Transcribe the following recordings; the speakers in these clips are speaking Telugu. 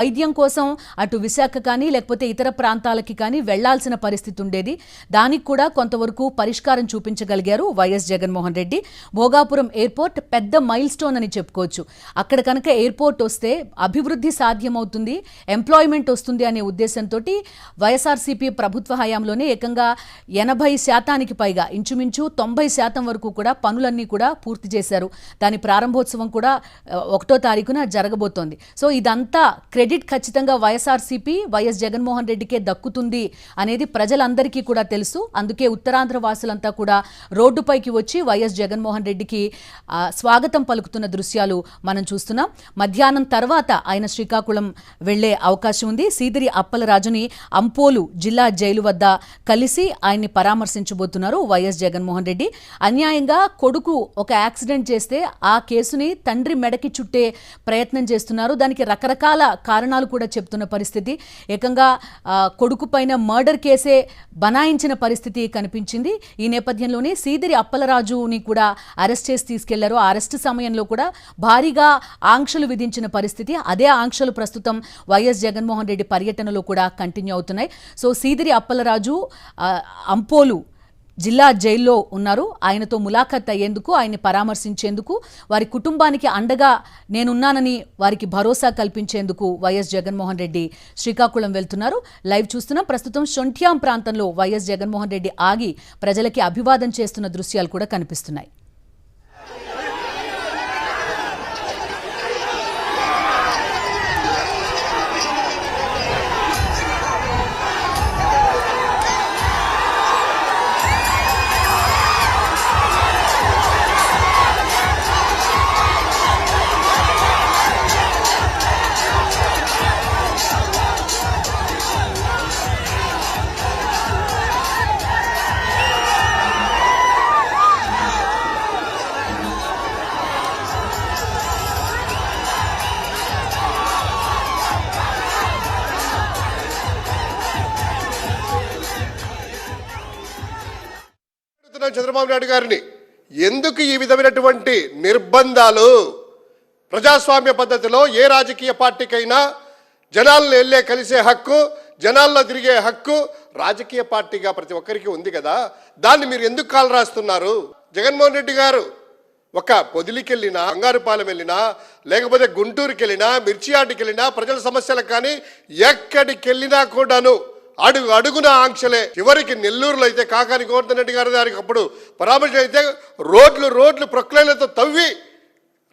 వైద్యం కోసం అటు విశాఖ కానీ లేకపోతే ఇతర ప్రాంతాలకి కానీ వెళ్లాల్సిన పరిస్థితి ఉండేది. దానికి కూడా కొంతవరకు పరిష్కారం చూపించగలిగారు వైఎస్ జగన్మోహన్ రెడ్డి. భోగాపురం ఎయిర్పోర్ట్ పెద్ద మైల్ స్టోన్ అని చెప్పుకోవచ్చు. అక్కడ కనుక ఎయిర్పోర్ట్ వస్తే అభివృద్ధి సాధ్యమవుతుంది, ఎంప్లాయ్మెంట్ వస్తుంది అనే ఉద్దేశంతో వైఎస్ఆర్సీపీ ప్రభుత్వ హయాంలోనే ఏకంగా 80% పైగా ఇంచుమించు 90% వరకు కూడా పనులన్నీ కూడా పూర్తి చేశారు. దాని ప్రారంభోత్సవం కూడా 1వ తారీఖున జరగబోతోంది. సో ఇదంతా క్రెడిట్ ఖచ్చితంగా వైఎస్ఆర్సీపీ వైఎస్ జగన్మోహన్ రెడ్డికే దక్కుతుంది అనేది ప్రజలందరికీ కూడా తెలుసు. అందుకే ఉత్తరాంధ్ర వాసులంతా కూడా రోడ్డుపైకి వచ్చి వైఎస్ జగన్మోహన్ రెడ్డికి స్వాగతం పలుకుతున్న దృశ్యాలు మనం చూస్తున్నాం. మధ్యాహ్నం తర్వాత ఆయన శ్రీకాకుళం వెళ్లే అవకాశం ఉంది. సీదిరి అప్పలరాజుని అంపోలు జిల్లా జైలు వద్ద కలిసి ఆయన్ని పరామర్శించబోతున్నారు వైఎస్ జగన్మోహన్ రెడ్డి. అన్యాయంగా కొడుకు ఒక యాక్సిడెంట్ చేస్తే ఆ కేసుని తండ్రి మెడకి చుట్టే ప్రయత్నం చేస్తున్నారు. దానికి రకరకాల కారణాలు కూడా చెప్తున్న పరిస్థితి. ఏకంగా కొడుకు పైన మర్డర్ కేసే బనాయించిన పరిస్థితి కనిపించింది. ఈ నేపథ్యంలోనే సీదిరి అప్పలరాజుని కూడా అరెస్ట్ చేసి తీసుకెళ్లారు. ఆ అరెస్ట్ సమయంలో కూడా భారీగా ఆంక్షలు విధించిన పరిస్థితి. అదే ఆంక్షలు ప్రస్తుతం వైఎస్ జగన్మోహన్ రెడ్డి పర్యటనలో కూడా కంటిన్యూ అవుతున్నాయి. సో సీదిరి అప్పలరాజు అంపోలు జిల్లా జైల్లో ఉన్నారు. ఆయనతో ములాఖత్ అయ్యేందుకు, ఆయన్ని పరామర్శించేందుకు, వారి కుటుంబానికి అండగా నేనున్నానని వారికి భరోసా కల్పించేందుకు వైఎస్ జగన్మోహన్ రెడ్డి శ్రీకాకుళం వెళ్తున్నారు. లైవ్ చూస్తున్నాం. ప్రస్తుతం శొంఠ్యాం ప్రాంతంలో వైఎస్ జగన్మోహన్ రెడ్డి ఆగి ప్రజలకి అభివాదం చేస్తున్న దృశ్యాలు కూడా కనిపిస్తున్నాయి. చంద్రబాబు నాయుడు గారిని ఎందుకు ఈ విధమైనటువంటి నిర్బంధాలు? ప్రజాస్వామ్య పద్ధతిలో ఏ రాజకీయ పార్టీకైనా జనాలను వెళ్ళే కలిసే హక్కు, జనాల్లో తిరిగే హక్కు రాజకీయ పార్టీగా ప్రతి ఒక్కరికి ఉంది కదా. దాన్ని మీరు ఎందుకు కాలు రాస్తున్నారు? జగన్మోహన్ రెడ్డి గారు ఒక పొదిలికి వెళ్ళినా, బంగారుపాలెం వెళ్ళినా, లేకపోతే గుంటూరుకి వెళ్ళినా, మిర్చియాటికి వెళ్ళినా, ప్రజల సమస్యలకు కానీ ఎక్కడికి వెళ్ళినా కూడాను అడుగున ఆంక్షలే. చివరికి నెల్లూరులో అయితే కాకాని గోవర్ధన్ రెడ్డి గారి దానికి అప్పుడు పరామర్శ అయితే రోడ్లు ప్రొక్లైన్లతో తవ్వి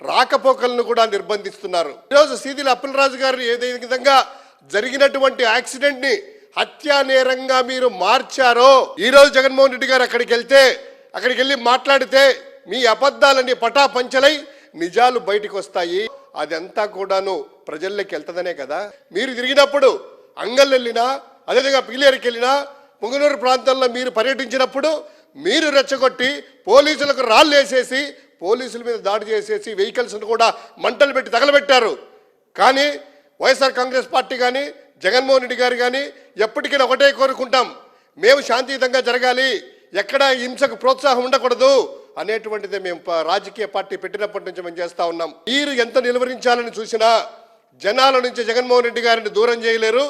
రాకపోకలను కూడా నిర్బంధిస్తున్నారు. ఈరోజు సీదిరి అప్పలరాజు గారిని ఏదే విధంగా జరిగినటువంటి యాక్సిడెంట్ ని హత్యా నేరంగా మీరు మార్చారో, ఈరోజు జగన్మోహన్ రెడ్డి గారు అక్కడికి వెళ్ళి మాట్లాడితే మీ అబద్ధాలన్నీ పటాపంచలై నిజాలు బయటకు వస్తాయి. అదంతా కూడాను ప్రజల్లోకి వెళ్తుందనే కదా. మీరు తిరిగినప్పుడు అంగల్ వెళ్ళినా, అదేవిధంగా పీలేరుకి వెళ్ళినా, పుంగనూరు ప్రాంతంలో మీరు పర్యటించినప్పుడు మీరు రెచ్చగొట్టి పోలీసులకు రాళ్ళు వేసేసి, పోలీసుల మీద దాడి చేసేసి, వెహికల్స్ను కూడా మంటలు పెట్టి తగలబెట్టారు. కానీ వైఎస్ఆర్ కాంగ్రెస్ పార్టీ కానీ జగన్మోహన్ రెడ్డి గారు కానీ ఎప్పటికైనా ఒకటే కోరుకుంటాం, మేము శాంతియుతంగా జరగాలి, ఎక్కడ హింసకు ప్రోత్సాహం ఉండకూడదు అనేటువంటిది మేము రాజకీయ పార్టీ పెట్టినప్పటి నుంచి మేము చేస్తూ ఉన్నాం. మీరు ఎంత నిలువరించాలని చూసినా జనాల నుంచి జగన్మోహన్ రెడ్డి గారిని దూరం చేయలేరు.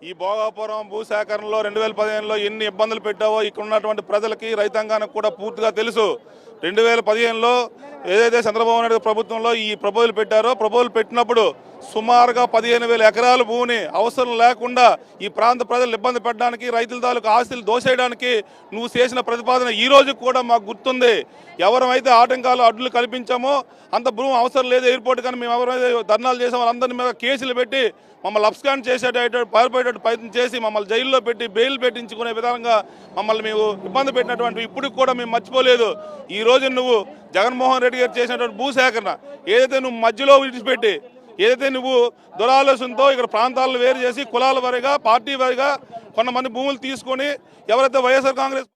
ఈ భోగాపురం భూసేకరణలో 2015లో ఎన్ని ఇబ్బందులు పెట్టావో ఇక్కడ ఉన్నటువంటి ప్రజలకి, రైతాంగానికి కూడా పూర్తిగా తెలుసు. 2015లో ఏదైతే చంద్రబాబు నాయుడు ప్రభుత్వంలో ఈ ప్రపోజల్ పెట్టారో, ప్రపోజల్ పెట్టినప్పుడు సుమారుగా 15,000 ఎకరాల భూమిని అవసరం లేకుండా ఈ ప్రాంత ప్రజలు ఇబ్బంది పెట్టడానికి, రైతుల తాలూకు ఆస్తులు దోసేయడానికి నువ్వు చేసిన ప్రతిపాదన ఈ రోజు కూడా మాకు గుర్తుంది. ఎవరైతే ఆటంకాలు అడ్డులు కల్పించామో అంత భూమి అవసరం లేదు ఎయిర్పోర్ట్ కానీ మేము ఎవరైతే ధర్నాలు చేసామో వాళ్ళందరి మీద కేసులు పెట్టి మమ్మల్ని అబ్స్కాండ్ చేసేటట్టు పారిపోయేటట్టు ప్రయత్నం చేసి మమ్మల్ని జైల్లో పెట్టి బెయిల్ పెట్టించుకునే విధంగా మమ్మల్ని మేము ఇబ్బంది పెట్టినటువంటి ఇప్పటికి కూడా మేము మర్చిపోలేదు. ఈ రోజు నువ్వు జగన్మోహన్ రెడ్డి గారు చేసినటువంటి భూసేకరణ ఏదైతే నువ్వు మధ్యలో విడిచిపెట్టి, ఏదైతే నువ్వు దురాలోచనతో ఇక్కడ ప్రాంతాలను వేరు చేసి కులాల వారీగా, పార్టీ వారీగా కొంతమంది భూములు తీసుకొని ఎవరైతే వైఎస్ఆర్ కాంగ్రెస్